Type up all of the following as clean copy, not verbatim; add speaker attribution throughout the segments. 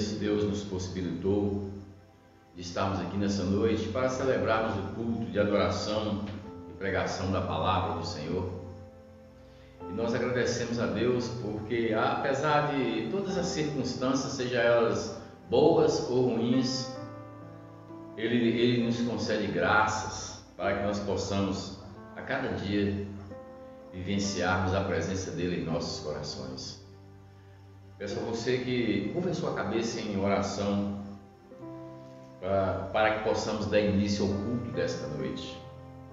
Speaker 1: dias Deus nos possibilitou de estarmos aqui nessa noite para celebrarmos o culto de adoração e pregação da palavra do Senhor. E nós agradecemos a Deus porque, apesar de todas as circunstâncias, sejam elas boas ou ruins, Ele nos concede graças para que nós possamos a cada dia vivenciarmos a presença dele em nossos corações. Peço a você que curva a sua cabeça em oração para que possamos dar início ao culto desta noite.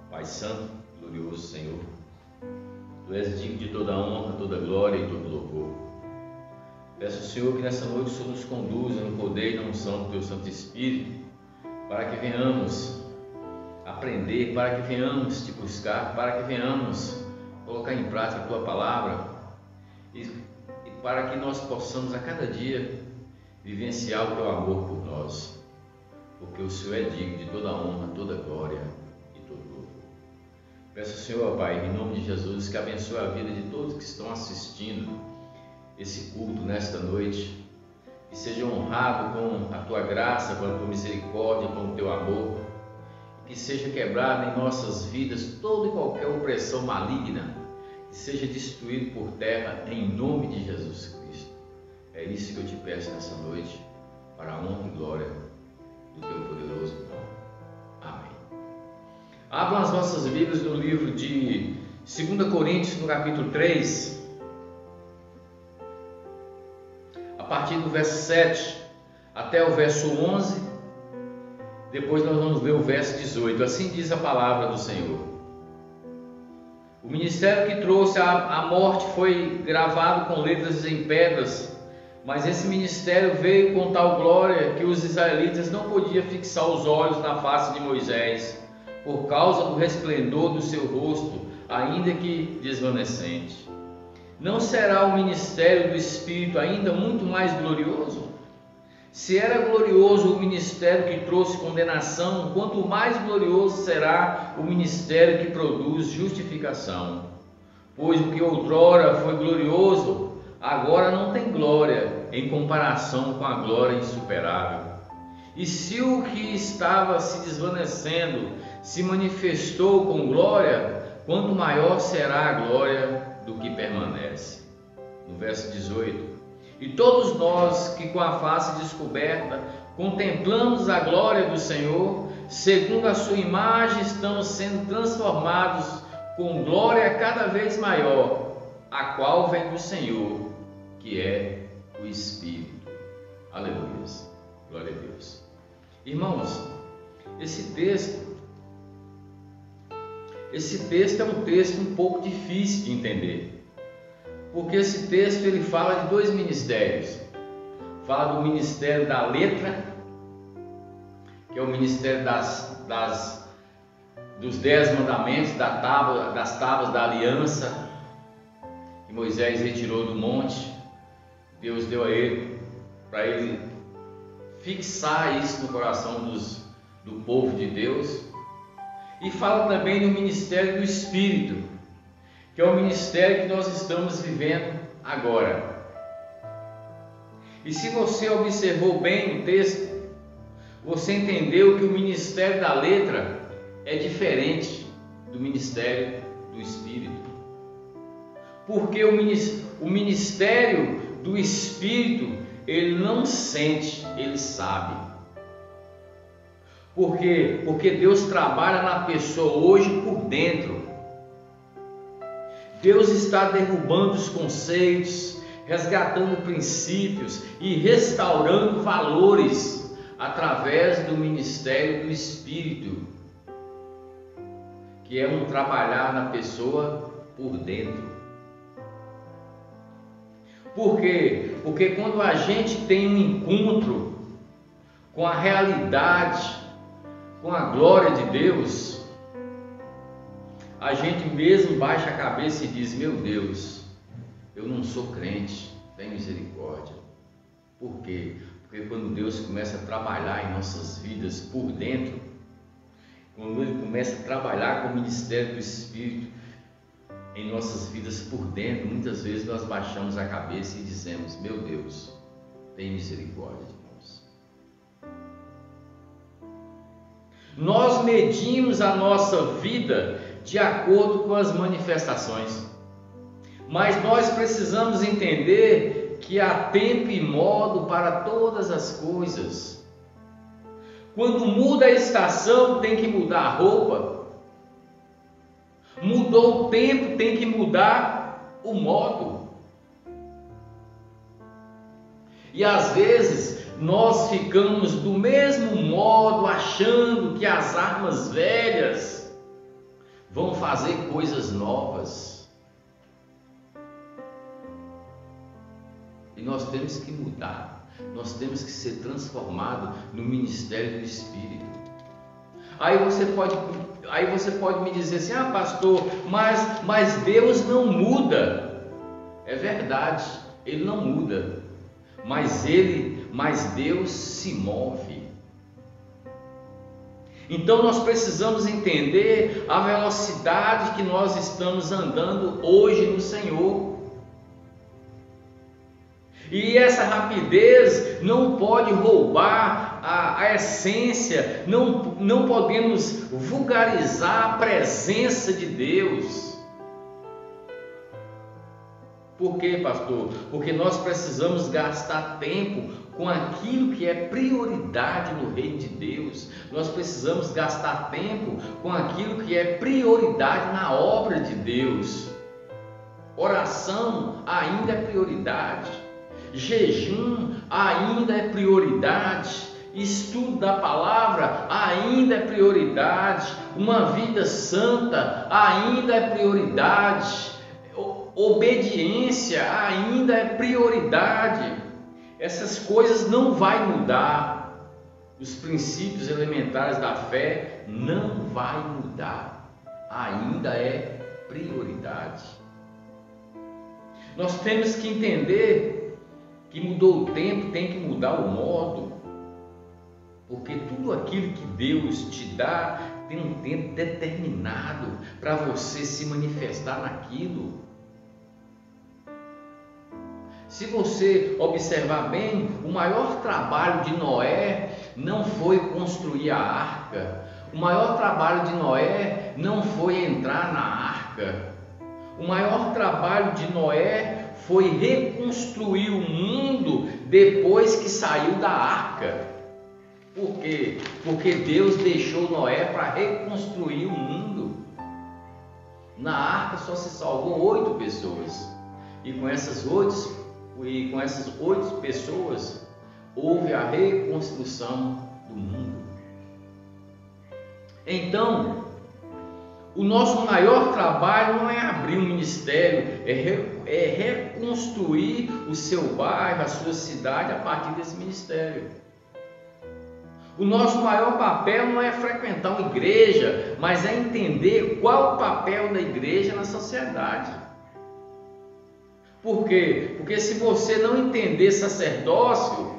Speaker 1: Pai Santo, glorioso Senhor, Tu és digno de toda honra, toda glória e todo louvor. Peço ao Senhor que nessa noite o Senhor nos conduza no poder e na unção do Teu Santo Espírito, para que venhamos aprender, para que venhamos Te buscar, para que venhamos colocar em prática a Tua palavra e para que nós possamos a cada dia vivenciar o Teu amor por nós, porque o Senhor é digno de toda honra, toda glória e todo louvor. Peço ao Senhor, Pai, em nome de Jesus, que abençoe a vida de todos que estão assistindo esse culto nesta noite, que seja honrado com a Tua graça, com a Tua misericórdia, com o Teu amor, que seja quebrada em nossas vidas toda e qualquer opressão maligna, que seja destruído por terra em nome de Jesus Cristo. É isso que eu te peço nessa noite, para a honra e glória do Teu poderoso nome. Amém. Abram as nossas Bíblias no livro de 2 Coríntios, no capítulo 3, a partir do verso 7 até o verso 11, depois nós vamos ler o verso 18. Assim diz a palavra do Senhor. O ministério que trouxe a morte foi gravado com letras em pedras, mas esse ministério veio com tal glória que os israelitas não podiam fixar os olhos na face de Moisés, por causa do resplendor do seu rosto, ainda que desvanecente. Não será o ministério do Espírito ainda muito mais glorioso? Se era glorioso o ministério que trouxe condenação, quanto mais glorioso será o ministério que produz justificação. Pois o que outrora foi glorioso, agora não tem glória em comparação com a glória insuperável. E se o que estava se desvanecendo se manifestou com glória, quanto maior será a glória do que permanece. No verso 18. E todos nós que com a face descoberta contemplamos a glória do Senhor, segundo a sua imagem, estamos sendo transformados com glória cada vez maior, a qual vem do Senhor, que é o Espírito. Aleluia. Glória a Deus. Irmãos, esse texto é um texto um pouco difícil de entender. Porque esse texto ele fala de dois ministérios. Fala do ministério da letra, que é o ministério dos 10 mandamentos, das tábuas da aliança, que Moisés retirou do monte. Deus deu a ele, para ele fixar isso no coração do povo de Deus. E fala também do ministério do Espírito, que é o ministério que nós estamos vivendo agora. E se você observou bem o texto, você entendeu que o ministério da letra é diferente do ministério do Espírito. Porque o ministério do Espírito, ele não sente, ele sabe. Por quê? Porque Deus trabalha na pessoa hoje por dentro. Deus está derrubando os conceitos, resgatando princípios e restaurando valores através do ministério do Espírito, que é um trabalhar na pessoa por dentro. Por quê? Porque quando a gente tem um encontro com a realidade, com a glória de Deus, a gente mesmo baixa a cabeça e diz: meu Deus, eu não sou crente, tem misericórdia. Por quê? Porque quando Deus começa a trabalhar em nossas vidas por dentro, quando Ele começa a trabalhar com o ministério do Espírito em nossas vidas por dentro, muitas vezes nós baixamos a cabeça e dizemos: meu Deus, tem misericórdia de nós. Nós medimos a nossa vida de acordo com as manifestações. Mas nós precisamos entender que há tempo e modo para todas as coisas. Quando muda a estação, tem que mudar a roupa. Mudou o tempo, tem que mudar o modo. E às vezes nós ficamos do mesmo modo, achando que as armas velhas vão fazer coisas novas. E nós temos que mudar, nós temos que ser transformados no ministério do Espírito. Aí você pode me dizer assim: ah, pastor, mas Deus não muda. É verdade, Ele não muda, mas Deus se move. Então nós precisamos entender a velocidade que nós estamos andando hoje no Senhor. E essa rapidez não pode roubar a essência, não podemos vulgarizar a presença de Deus. Por quê, pastor? Porque nós precisamos gastar tempo com aquilo que é prioridade no reino de Deus. Nós precisamos gastar tempo com aquilo que é prioridade na obra de Deus. Oração ainda é prioridade. Jejum ainda é prioridade. Estudo da palavra ainda é prioridade. Uma vida santa ainda é prioridade. Obediência ainda é prioridade. Essas coisas não vai mudar. Os princípios elementares da fé não vai mudar. Ainda é prioridade. Nós temos que entender que mudou o tempo, tem que mudar o modo, porque tudo aquilo que Deus te dá tem um tempo determinado para você se manifestar naquilo. Se você observar bem, o maior trabalho de Noé não foi construir a arca, o maior trabalho de Noé não foi entrar na arca, o maior trabalho de Noé foi reconstruir o mundo depois que saiu da arca. Por quê? Porque Deus deixou Noé para reconstruir o mundo. Na arca só se salvou 8 pessoas. E com essas 8 pessoas houve a reconstrução do mundo. Então, o nosso maior trabalho não é abrir um ministério, é reconstruir o seu bairro, a sua cidade a partir desse ministério. O nosso maior papel não é frequentar uma igreja, mas é entender qual o papel da igreja na sociedade. Por quê? Porque se você não entender sacerdócio,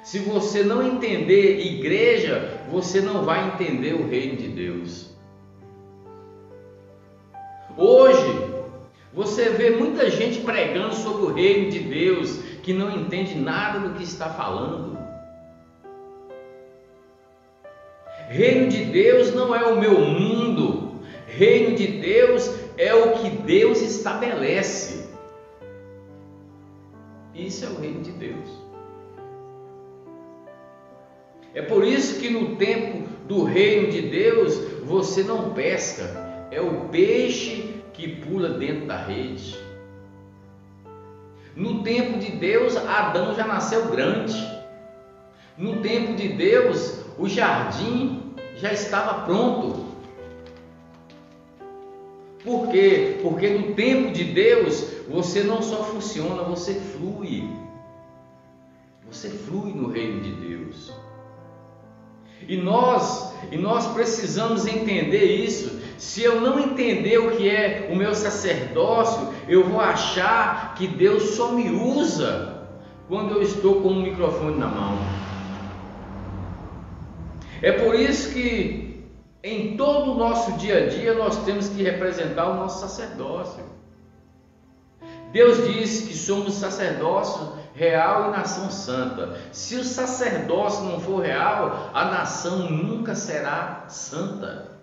Speaker 1: se você não entender igreja, você não vai entender o reino de Deus. Hoje, você vê muita gente pregando sobre o reino de Deus que não entende nada do que está falando. Reino de Deus não é o meu mundo. Reino de Deus é o que Deus estabelece. Isso é o reino de Deus. É por isso que no tempo do reino de Deus você não pesca. É o peixe que pula dentro da rede. No tempo de Deus, Adão já nasceu grande. No tempo de Deus, o jardim já estava pronto. Por quê? Porque no tempo de Deus, você não só funciona, você flui. Você flui no reino de Deus. E nós precisamos entender isso. Se eu não entender o que é o meu sacerdócio, eu vou achar que Deus só me usa quando eu estou com o microfone na mão. É por isso que em todo o nosso dia a dia nós temos que representar o nosso sacerdócio. Deus diz que somos sacerdócio real e nação santa. Se o sacerdócio não for real, a nação nunca será santa.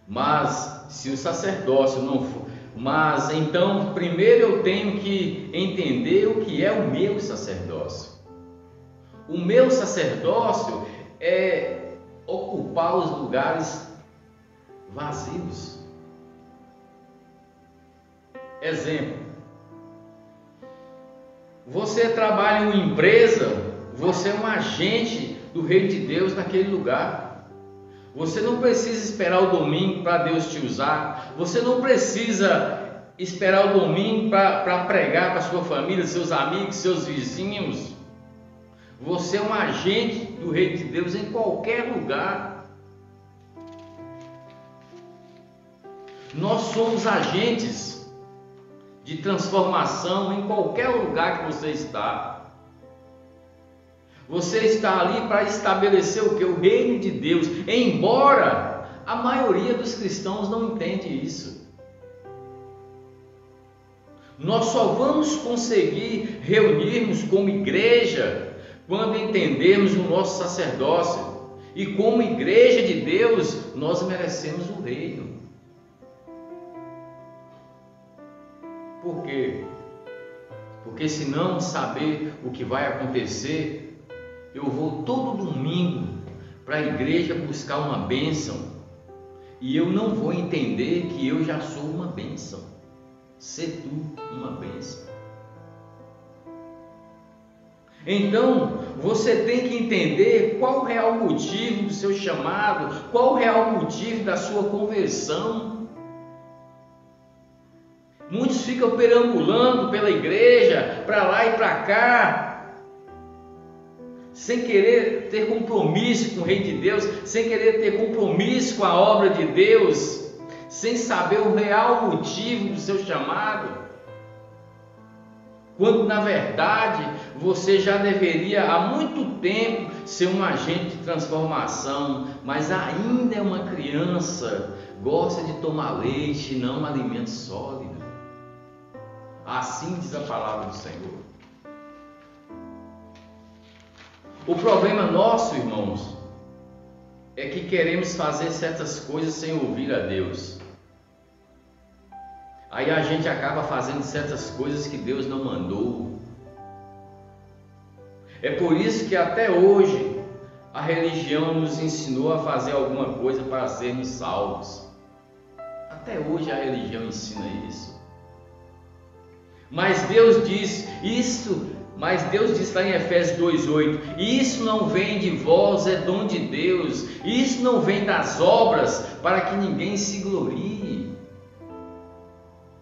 Speaker 1: Mas se o sacerdócio não for, mas então primeiro eu tenho que entender o que é o meu sacerdócio. O meu sacerdócio é ocupar os lugares vazios. Exemplo: você trabalha em uma empresa, você é um agente do Reino de Deus naquele lugar. Você não precisa esperar o domingo para Deus te usar. Você não precisa esperar o domingo para pregar para sua família, seus amigos, seus vizinhos. Você é um agente do Reino de Deus em qualquer lugar. Nós somos agentes de transformação em qualquer lugar que você está. Você está ali para estabelecer o que? O reino de Deus. Embora a maioria dos cristãos não entende isso. Nós só vamos conseguir reunirmos como igreja quando entendermos o nosso sacerdócio. E como igreja de Deus, nós merecemos o reino. Por quê? Porque se não saber o que vai acontecer, eu vou todo domingo para a igreja buscar uma bênção e eu não vou entender que eu já sou uma bênção. Ser tu uma bênção. Então, você tem que entender qual o real motivo do seu chamado, qual o real motivo da sua conversão. Muitos ficam perambulando pela igreja, para lá e para cá, sem querer ter compromisso com o Reino de Deus, sem querer ter compromisso com a obra de Deus, sem saber o real motivo do seu chamado, quando na verdade você já deveria há muito tempo ser um agente de transformação, mas ainda é uma criança, gosta de tomar leite e não alimento sólido. Assim diz a palavra do Senhor. O problema nosso, irmãos, é que queremos fazer certas coisas sem ouvir a Deus. Aí a gente acaba fazendo certas coisas que Deus não mandou. É por isso que até hoje a religião nos ensinou a fazer alguma coisa para sermos salvos. Até hoje a religião ensina isso. Mas Deus diz lá em Efésios 2,8: isso não vem de vós, é dom de Deus. Isso não vem das obras, para que ninguém se glorie.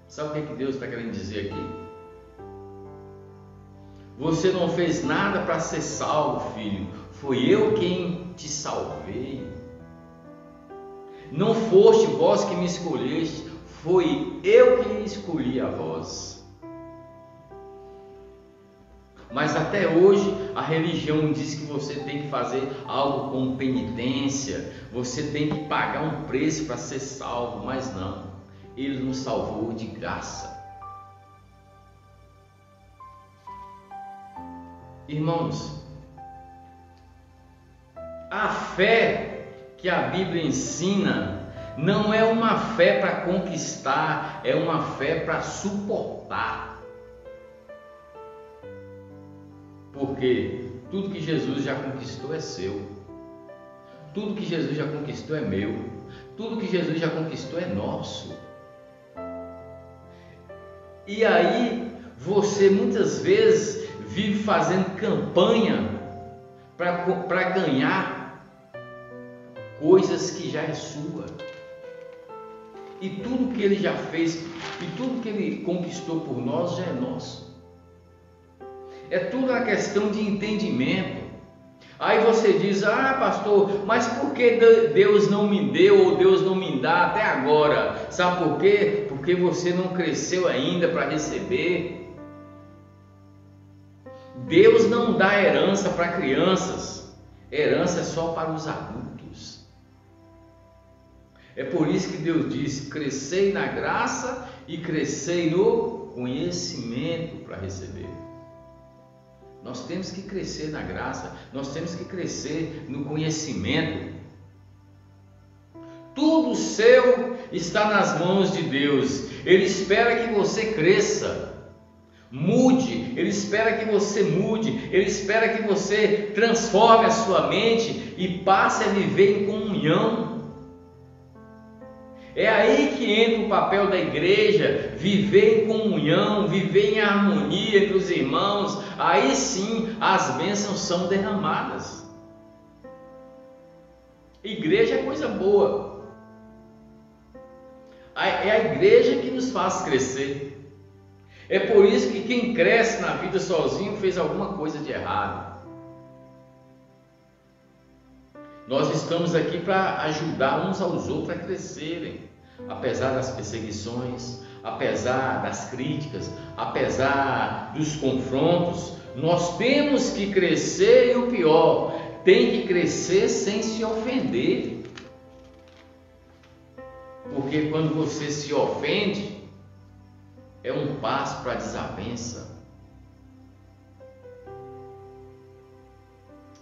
Speaker 1: Sabe o que Deus está querendo dizer aqui? Você não fez nada para ser salvo, filho. Foi eu quem te salvei. Não foste vós que me escolheste, foi eu que escolhi a vós. Mas até hoje a religião diz que você tem que fazer algo com penitência, você tem que pagar um preço para ser salvo, mas não, Ele nos salvou de graça. Irmãos, a fé que a Bíblia ensina não é uma fé para conquistar, é uma fé para suportar. Porque tudo que Jesus já conquistou é seu. Tudo que Jesus já conquistou é meu. Tudo que Jesus já conquistou é nosso. E aí você muitas vezes vive fazendo campanha para ganhar coisas que já é sua. E tudo que Ele já fez, e tudo que Ele conquistou por nós já é nosso. É tudo uma questão de entendimento. Aí você diz: ah, pastor, mas por que Deus não me deu ou Deus não me dá até agora? Sabe por quê? Porque você não cresceu ainda para receber. Deus não dá herança para crianças. Herança é só para os adultos. É por isso que Deus diz: crescei na graça e crescei no conhecimento para receber. Nós temos que crescer na graça, nós temos que crescer no conhecimento. Tudo seu está nas mãos de Deus. Ele espera que você cresça, mude, Ele espera que você mude, Ele espera que você transforme a sua mente e passe a viver em comunhão. É aí que entra o papel da igreja, viver em comunhão, viver em harmonia entre os irmãos. Aí sim as bênçãos são derramadas. Igreja é coisa boa. É a igreja que nos faz crescer. É por isso que quem cresce na vida sozinho fez alguma coisa de errado. Nós estamos aqui para ajudar uns aos outros a crescerem, apesar das perseguições, apesar das críticas, apesar dos confrontos. Nós temos que crescer e o pior, tem que crescer sem se ofender. Porque quando você se ofende, é um passo para a desavença.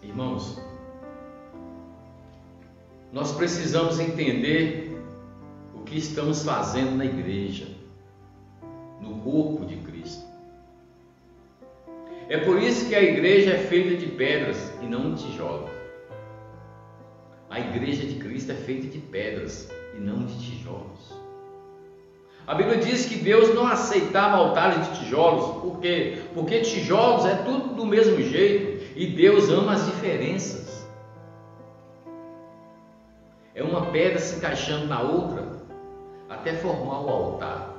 Speaker 1: Irmãos, nós precisamos entender o que estamos fazendo na igreja, no corpo de Cristo. É por isso que a igreja é feita de pedras e não de tijolos. A igreja de Cristo é feita de pedras e não de tijolos. A Bíblia diz que Deus não aceitava altares de tijolos. Por quê? Porque tijolos é tudo do mesmo jeito e Deus ama as diferenças. É uma pedra se encaixando na outra até formar o altar.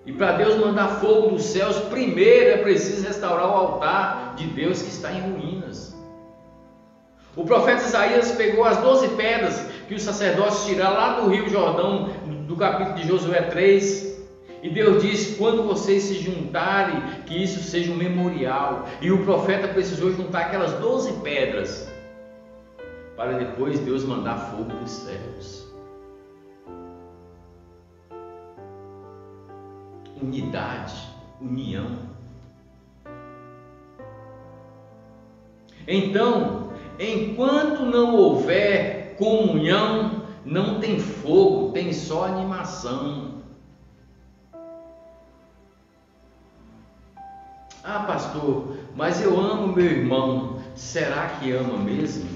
Speaker 1: E para Deus mandar fogo dos céus, primeiro é preciso restaurar o altar de Deus que está em ruínas. O profeta Isaías pegou as 12 pedras que os sacerdotes tiraram lá do Rio Jordão, do capítulo de Josué 3, e Deus disse: quando vocês se juntarem, que isso seja um memorial. E o profeta precisou juntar aquelas 12 pedras, para depois Deus mandar fogo dos céus. Unidade, união. Então, enquanto não houver comunhão, não tem fogo, tem só animação. Ah, pastor, mas eu amo meu irmão. Será que ama mesmo?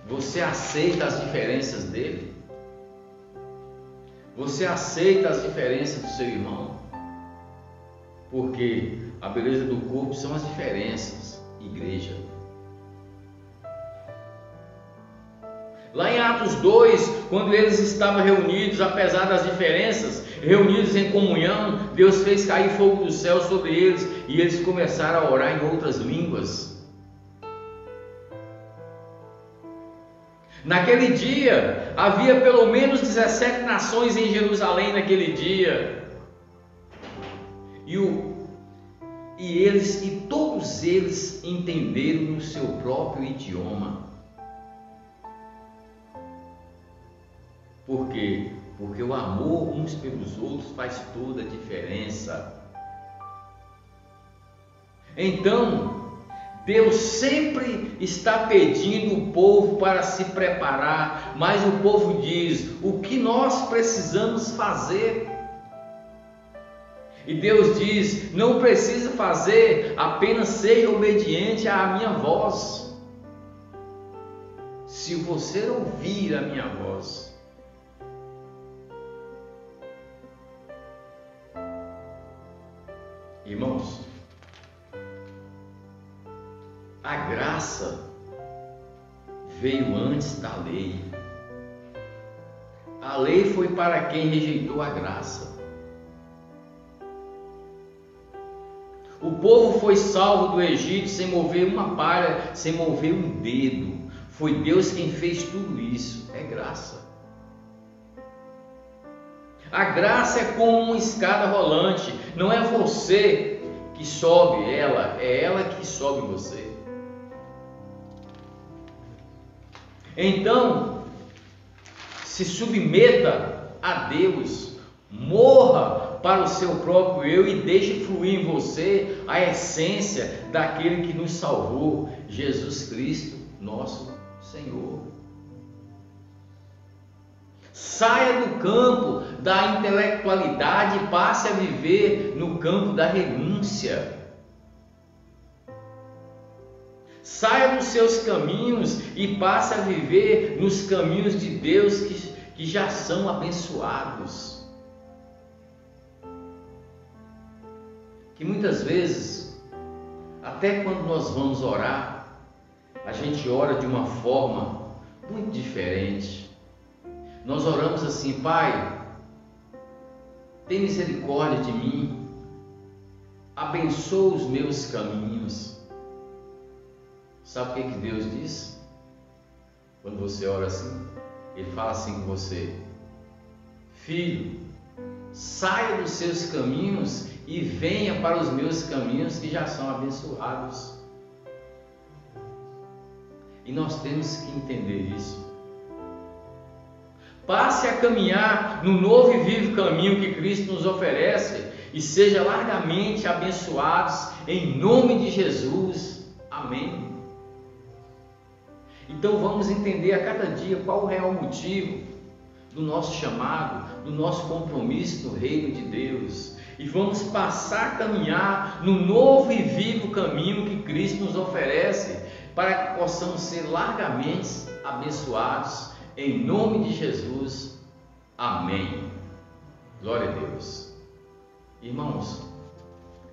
Speaker 1: Você aceita as diferenças dele? Você aceita as diferenças do seu irmão? Porque a beleza do corpo são as diferenças, igreja. Lá em Atos 2, quando eles estavam reunidos, apesar das diferenças, reunidos em comunhão, Deus fez cair fogo do céu sobre eles e eles começaram a orar em outras línguas. Naquele dia, havia pelo menos 17 nações em Jerusalém naquele dia. E todos eles entenderam no seu próprio idioma. Por quê? Porque o amor uns pelos outros faz toda a diferença. Então, Deus sempre está pedindo o povo para se preparar, mas o povo diz: o que nós precisamos fazer? E Deus diz: não precisa fazer, apenas seja obediente à minha voz. Se você ouvir a minha voz. Irmãos, a graça veio antes da lei. A lei foi para quem rejeitou a graça. O povo foi salvo do Egito sem mover uma palha, sem mover um dedo. Foi Deus quem fez tudo isso. É graça. A graça é como uma escada rolante. Não é você que sobe ela, é ela que sobe você. Então, se submeta a Deus, morra para o seu próprio eu e deixe fluir em você a essência daquele que nos salvou, Jesus Cristo, nosso Senhor. Saia do campo da intelectualidade e passe a viver no campo da renúncia. Saia dos seus caminhos e passe a viver nos caminhos de Deus que já são abençoados. Que muitas vezes, até quando nós vamos orar, a gente ora de uma forma muito diferente. Nós oramos assim: Pai, tem misericórdia de mim, abençoa os meus caminhos. Sabe o que Deus diz? Quando você ora assim, Ele fala assim com você: filho, saia dos seus caminhos e venha para os meus caminhos que já são abençoados. E nós temos que entender isso. Passe a caminhar no novo e vivo caminho que Cristo nos oferece e seja largamente abençoados em nome de Jesus. Amém. Então vamos entender a cada dia qual o real motivo do nosso chamado, do nosso compromisso no reino de Deus. E vamos passar a caminhar no novo e vivo caminho que Cristo nos oferece para que possamos ser largamente abençoados em nome de Jesus. Amém. Glória a Deus. Irmãos,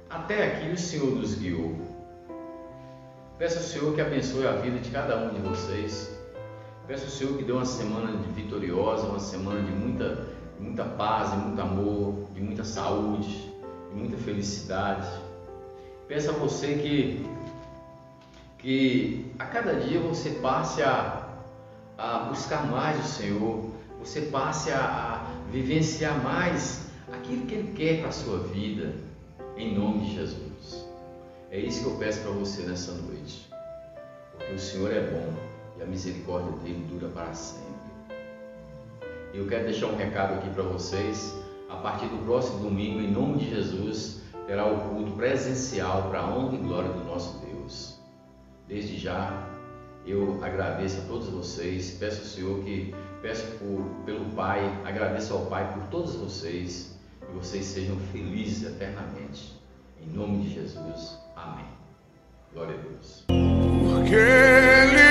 Speaker 1: até aqui o Senhor nos guiou. Peço ao Senhor que abençoe a vida de cada um de vocês. Peço ao Senhor que dê uma semana vitoriosa, uma semana de muita paz, de muito amor, de muita saúde, de muita felicidade. Peço a você que a cada dia você passe a buscar mais o Senhor, você passe a vivenciar mais aquilo que Ele quer para a sua vida, em nome de Jesus. É isso que eu peço para você nessa noite, porque o Senhor é bom e a misericórdia dele dura para sempre. E eu quero deixar um recado aqui para vocês. A partir do próximo domingo, em nome de Jesus, terá o culto presencial para a honra e glória do nosso Deus. Desde já eu agradeço a todos vocês, peço ao Senhor pelo Pai, agradeço ao Pai por todos vocês, e vocês sejam felizes eternamente. Em nome de Jesus. Amém. Glória a Deus.
Speaker 2: Porque Ele